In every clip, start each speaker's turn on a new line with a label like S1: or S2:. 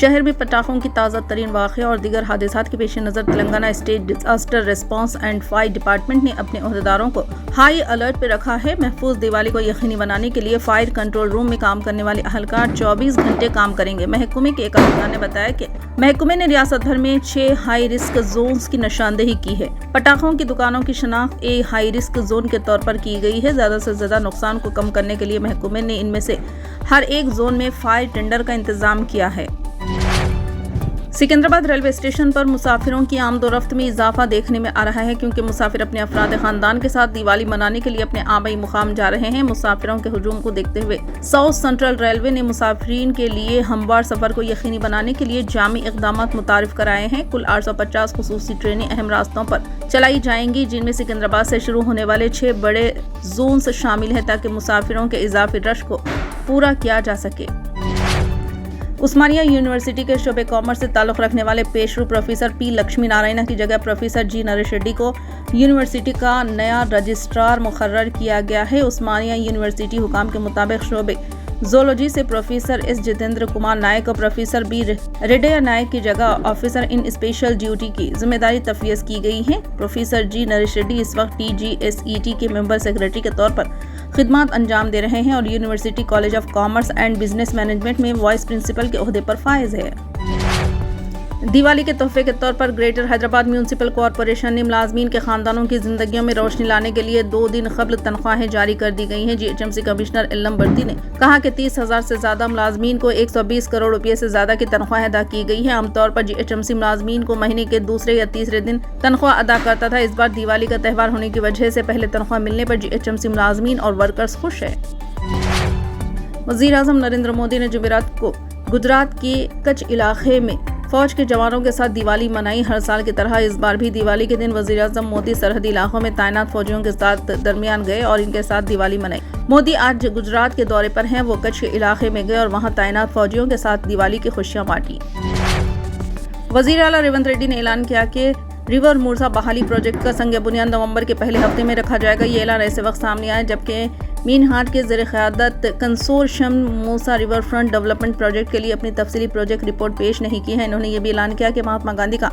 S1: شہر میں پٹاخوں کی تازہ ترین واقعہ اور دیگر حادثات کے پیش نظر Telangana state disaster response and fire department نے اپنے عہدیداروں کو ہائی الرٹ پہ رکھا ہے۔ محفوظ دیوالی کو یقینی بنانے کے لیے فائر کنٹرول روم میں کام کرنے والے اہلکار 24 گھنٹے کام کریں گے۔ محکمے کے ایک اہلکار نے بتایا کہ محکمے نے ریاست بھر میں 6 ہائی رسک زونز کی نشاندہی کی ہے۔ پٹاخوں کی دکانوں کی شناخت ہائی رسک زون کے طور پر کی گئی ہے۔ زیادہ سے زیادہ نقصان کو کم کرنے کے لیے محکمے نے ان میں سے ہر ایک زون میں فائر ٹینڈر کا انتظام کیا ہے۔ سکندرآباد ریلوے اسٹیشن پر مسافروں کی آمد و رفت میں اضافہ دیکھنے میں آ رہا ہے کیونکہ مسافر اپنے افراد خاندان کے ساتھ دیوالی منانے کے لیے اپنے آبائی مقام جا رہے ہیں۔ مسافروں کے ہجوم کو دیکھتے ہوئے ساؤتھ سینٹرل ریلوے نے مسافرین کے لیے ہموار سفر کو یقینی بنانے کے لیے جامع اقدامات متعارف کرائے ہیں۔ کل 850 خصوصی ٹرینیں اہم راستوں پر چلائی جائیں گی، جن میں سکندرآباد سے شروع ہونے والے 6 بڑے زونز شامل ہیں تاکہ مسافروں کے اضافی رش کو پورا کیا جا سکے۔ عثمانیہ یونیورسٹی کے شعبہ کامرس سے تعلق رکھنے والے پیشرو پروفیسر پی لکشمی نارائنا کی جگہ پروفیسر جی نریش ریڈی کو یونیورسٹی کا نیا رجسٹرار مقرر کیا گیا ہے۔ عثمانیہ یونیورسٹی حکام کے مطابق شعبہ زولوجی سے پروفیسر ایس جتیندر کمار نائک اور پروفیسر بی ریڈیا نائک کی جگہ آفیسر ان اسپیشل ڈیوٹی کی ذمہ داری تفویض کی گئی ہے۔ پروفیسر جی نریش ریڈی اس وقت TGSET کے ممبر سیکرٹری کے طور پر خدمات انجام دے رہے ہیں اور university college of commerce and business management میں وائس پرنسپل کے عہدے پر فائز ہے۔ دیوالی کے تحفے کے طور پر گریٹر حیدرآباد میونسپل کارپوریشن نے ملازمین کے خاندانوں کی زندگیوں میں روشنی لانے کے لیے 2 دن قبل تنخواہیں جاری کر دی گئی ہیں۔ GHMC کمشنر علم برتی نے کہا کہ 30,000 سے زیادہ ملازمین کو 120 کروڑ روپے سے زیادہ کی تنخواہ ادا کی گئی ہے۔ عام طور پر GHMC ملازمین کو مہینے کے دوسرے یا تیسرے دن تنخواہ ادا کرتا تھا۔ اس بار دیوالی کا تہوار ہونے کی وجہ سے پہلے تنخواہ ملنے پر GHMC ملازمین اور ورکرز خوش ہیں۔ وزیر اعظم نریندر مودی نے جمعرات کو گجرات کے کچھ علاقے میں فوج کے جوانوں کے ساتھ دیوالی منائی۔ ہر سال کی طرح اس بار بھی دیوالی کے دن وزیر اعظم مودی سرحدی علاقوں میں تعینات فوجیوں کے ساتھ درمیان گئے اور ان کے ساتھ دیوالی منائی۔ مودی آج گجرات کے دورے پر ہیں۔ وہ کچھ علاقے میں گئے اور وہاں تعینات فوجیوں کے ساتھ دیوالی کی خوشیاں بانٹی۔ وزیر اعلیٰ ریونت ریڈی نے اعلان کیا کہ ریور مورسا بحالی پروجیکٹ کا سنگ بنیاد نومبر کے پہلے ہفتے میں رکھا جائے گا۔ یہ اعلان ایسے وقت سامنے آیا جبکہ مین ہاٹ کے زیر قیادت کنسورشیم موسا ریور فرنٹ ڈیولپمنٹ پروجیکٹ کے لیے اپنی تفصیلی پروجیکٹ رپورٹ پیش نہیں کی ہے۔ انہوں نے یہ بھی اعلان کیا کہ مہاتما گاندھی کا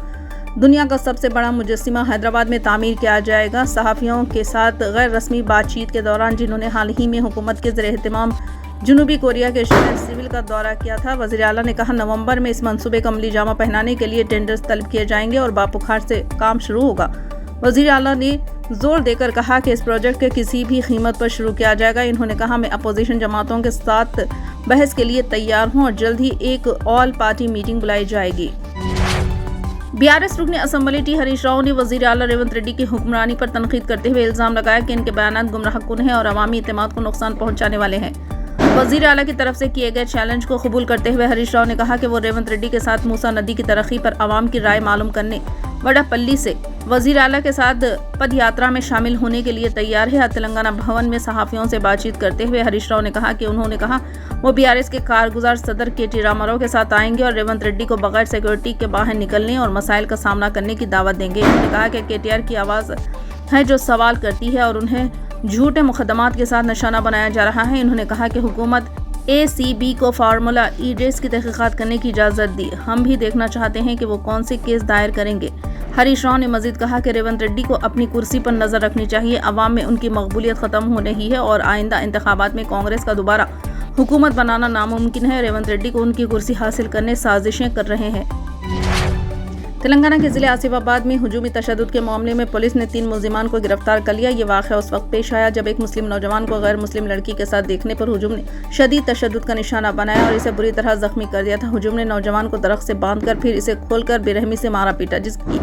S1: دنیا کا سب سے بڑا مجسمہ حیدرآباد میں تعمیر کیا جائے گا۔ صحافیوں کے ساتھ غیر رسمی بات چیت کے دوران جنہوں نے حال ہی میں حکومت کے زیر اہتمام جنوبی کوریا کے شہر سیول کا دورہ کیا تھا، وزیر اعلیٰ نے کہا نومبر میں اس منصوبے کو عملی جامہ پہنانے کے لیے ٹینڈرز طلب کیے جائیں گے اور باپوکھار سے کام شروع ہوگا۔ وزیر اعلیٰ نے زور دے کر کہا کہ اس پروجیکٹ کے کسی بھی قیمت پر شروع کیا جائے گا۔ انہوں نے کہا میں اپوزیشن جماعتوں کے ساتھ بحث کے لیے تیار ہوں اور جلد ہی ایک آل پارٹی میٹنگ بلائی جائے گی۔ BRS رکن اسمبلی ٹی ہریش راؤ نے وزیر اعلیٰ ریونت ریڈی کی حکمرانی پر تنقید کرتے ہوئے الزام لگایا کہ ان کے بیانات گمراہ کن ہیں اور عوامی اعتماد کو نقصان پہنچانے والے ہیں۔ وزیر اعلیٰ کی طرف سے کیے گئے چیلنج کو قبول کرتے ہوئے ہریش راؤ نے کہا کہ وہ ریونت ریڈی کے ساتھ موسا ندی کی ترقی پر عوام کی رائے معلوم کرنے وڈا پلی سے وزیر اعلیٰ کے ساتھ پد یاترا میں شامل ہونے کے لیے تیار ہے۔ تلنگانہ بھون میں صحافیوں سے بات چیت کرتے ہوئے ہریش راؤ نے کہا کہ انہوں نے کہا وہ BRS کے کارگزار صدر KT راما راؤ کے ساتھ آئیں گے اور ریونت ریڈی کو بغیر سیکورٹی کے باہر نکلنے اور مسائل کا سامنا کرنے کی دعوت دیں گے۔ انہوں نے کہا کہ KTR کی آواز ہے جو سوال کرتی ہے اور انہیں جھوٹے مقدمات کے ساتھ نشانہ بنایا جا رہا ہے۔ انہوں نے کہا کہ حکومت ACB کو فارمولا ریس کی تحقیقات کرنے کی اجازت دی۔ ہم بھی دیکھنا چاہتے ہیں کہ وہ کون سے کیس دائر کریں گے۔ ہریش راؤ نے مزید کہا کہ ریونت ریڈی کو اپنی کرسی پر نظر رکھنی چاہیے۔ عوام میں ان کی مقبولیت ختم ہو رہی ہے اور آئندہ انتخابات میں کانگریس کا دوبارہ حکومت بنانا ناممکن ہے۔ ریونت ریڈی کو ان کی کرسی حاصل کرنے سازشیں کر رہے ہیں۔ تلنگانہ کے ضلع آصف آباد میں ہجومی تشدد کے معاملے میں پولیس نے 3 ملزمان کو گرفتار کر لیا۔ یہ واقعہ اس وقت پیش آیا جب ایک مسلم نوجوان کو غیر مسلم لڑکی کے ساتھ دیکھنے پر ہجوم نے شدید تشدد کا نشانہ بنایا اور اسے بری طرح زخمی کر دیا تھا۔ ہجوم نے نوجوان کو درخت سے باندھ کر پھر اسے کھول کر بے رحمی سے مارا پیٹا، جس کی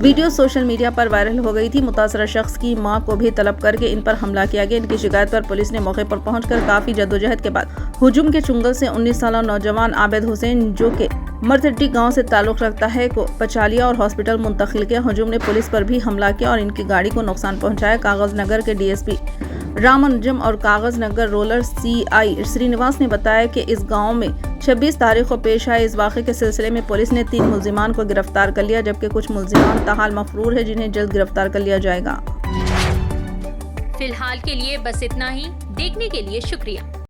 S1: ویڈیو سوشل میڈیا پر وائرل ہو گئی تھی۔ متاثرہ شخص کی ماں کو بھی طلب کر کے ان پر حملہ کیا گیا۔ ان کی شکایت پر پولیس نے موقع پر پہنچ کر کافی جدوجہد کے بعد ہجوم کے چنگل سے 19 سالہ نوجوان عابد حسین جو کہ مرتٹی گاؤں سے تعلق رکھتا ہے کو بچا لیا اور ہاسپٹل منتقل کیا۔ ہجوم نے پولیس پر بھی حملہ کیا اور ان کی گاڑی کو نقصان پہنچایا۔ کاغذ نگر کے DSP رامنجم اور کاغذ نگر رولر CI سرینواس نے بتایا کہ اس گاؤں میں 26 تاریخ کو پیش آئے اس واقعے کے سلسلے میں پولیس نے 3 ملزمان کو گرفتار کر لیا جبکہ کچھ ملزمان تاحال مفرور ہے جنہیں جلد گرفتار کر لیا جائے گا۔
S2: فی الحال کے لیے بس اتنا ہی۔ دیکھنے کے لیے شکریہ۔